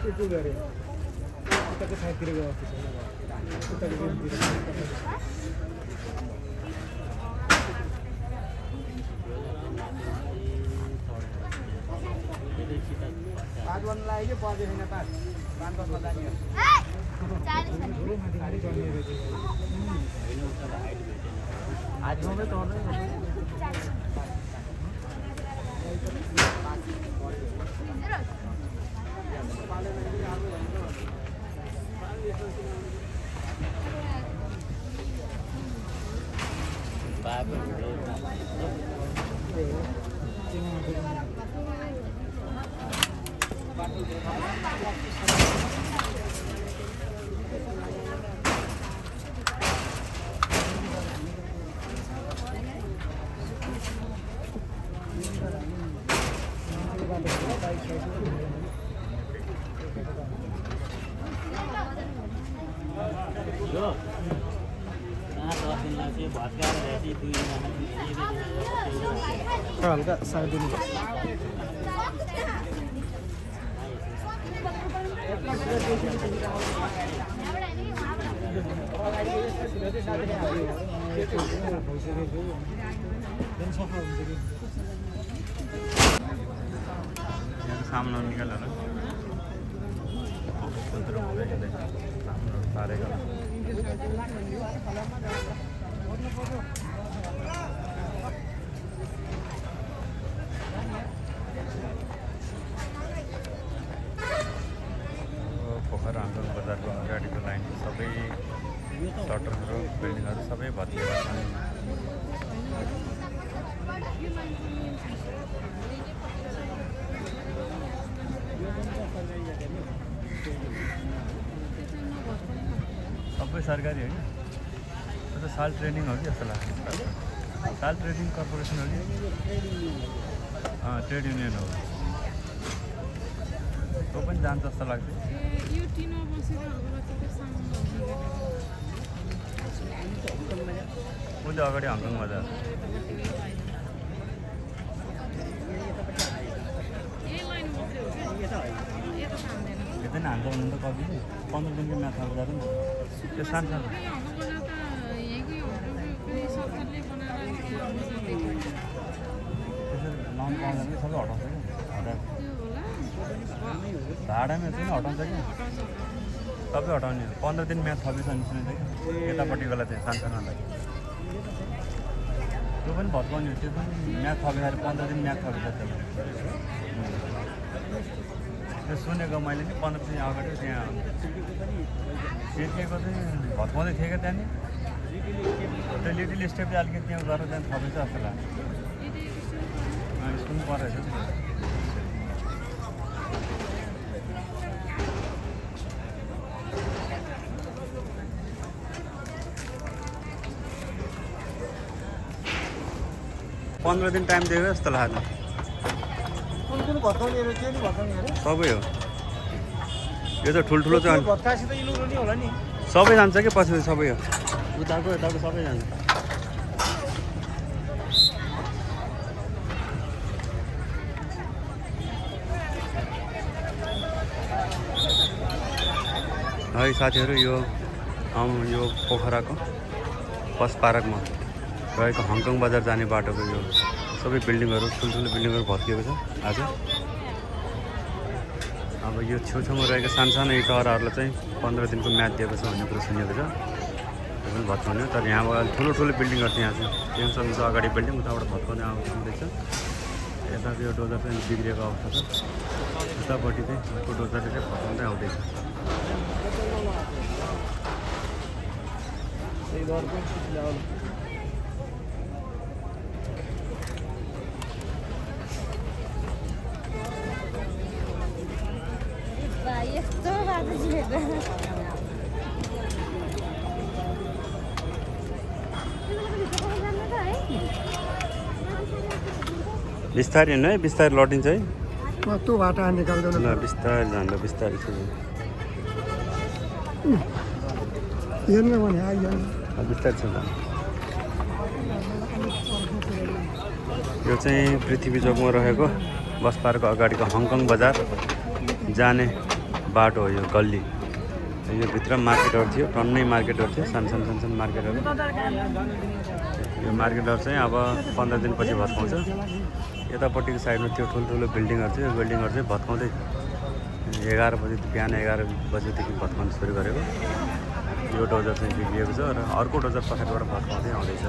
itu dari kita ke saya kiri ke office kita di sini पाँच लाग्यो पर्दैन पाँच पाँच बस्न लाग्यो आजमै तर्दै हल्का साइड में सामने निकाला ना सारे का पोखरा आन्दोलन बजारको अगाडिको लाइन सबै सटरहरू बिल्डिङहरू सबै भत्किएर छन्। सबै सरकारी हो कि साल ट्रेनिङ हो कि जस्तो लाग्छ। साल ट्रेडिङ कर्पोरेसन हो कि ट्रेड युनियन हो त्यो पनि जान्छ जस्तो लाग्छ। कुन चाहिँ अगाडि हङकङ बजार यतै हान्छ भने त कति 15 दिनको म्याथ बजार नि त्यो सानो सानो लाउनु पाउँदैन कि सबै हटाउँछ कि भाडामा चाहिँ हटाउँछ कि सबै हटाउने 15 दिन म्याथ थपेछ नि सुनेको थियो कि यतापट्टिकोलाई चाहिँ सानो सानोलाई त्यो पनि भत्काउने हो। त्यो पनि म्याथ थपेर 15 दिन म्याथ थपेछ त्यो सुनेको मैले नि 15 दिन अगाडि त्यहाँ सेटिएको चाहिँ भत्काउँदै थिएँ क्या त्यहाँनिर त्यो लिटिल स्टेपले अलिकति त्यहाँ गरेर त्यहाँ थपेछ जस्तो लाग्छ। सुन्नु परेछ 15 दिन टाइम दिएको जस्तो लाग्छ। सबै हो यो त ठुल्ठुलो छ सबै जान्छ कि पछि सबै हो उताको यताको सबै जान्छ। है साथीहरू यो पोखराको बस पार्कमा रहेको हङकङ बजार जाने बाटोको यो सबै बिल्डिङहरू ठुल्ठुलो बिल्डिङहरू भत्किएको छ आज। अब यो छेउछाउमा रहेको सानो इटाहरूलाई चाहिँ 15 दिनको म्याद दिएको छ भन्ने कुरो सुनेको छ। त्यो पनि भत्काउने तर यहाँबाट ठुलो बिल्डिङहरू चाहिँ यहाँ चाहिँ टेन्सन छ अगाडि बिल्डिङ उताबाट भत्काउने आउँदैछ। यताको यो डोजर चाहिँ बिग्रिएको अवस्था छ उतापट्टि चाहिँ अर्को डोजरले चाहिँ भत्काउँदै आउँदैछ। यस्तो बाटो छिरेको बिस्तारै हिँड्नु है, बिस्तारै लटिन्छ है। त्यो भाटा निकाल्दैन ल बिस्तारै जानु, बिस्तारै चाहिँ हेर्नु भने आइहाल्छ बिस्तारै छ जानु। यो चाहिँ पृथ्वी चोकमा रहेको बस पार्कको अगाडिको हङकङ बजार जाने बाटो हो। यो गल्ली, यो भित्र मार्केटहरू थियो, टन्नै मार्केटहरू थियो, सानो मार्केटहरू। यो मार्केटहरू चाहिँ अब 15 दिनपछि भत्काउँछ। यतापट्टिको साइडमा त्यो ठुल्ठुलो बिल्डिङहरू थियो, यो बिल्डिङहरू चाहिँ भत्काउँदै 11 बजी, बिहान 11 बजीदेखि भत्काउन सुरु गरेको। यो डोजर चाहिँ बिग्रिएको छ र अर्को डोजर पछाडिबाट भत्काउँदै आउँदैछ।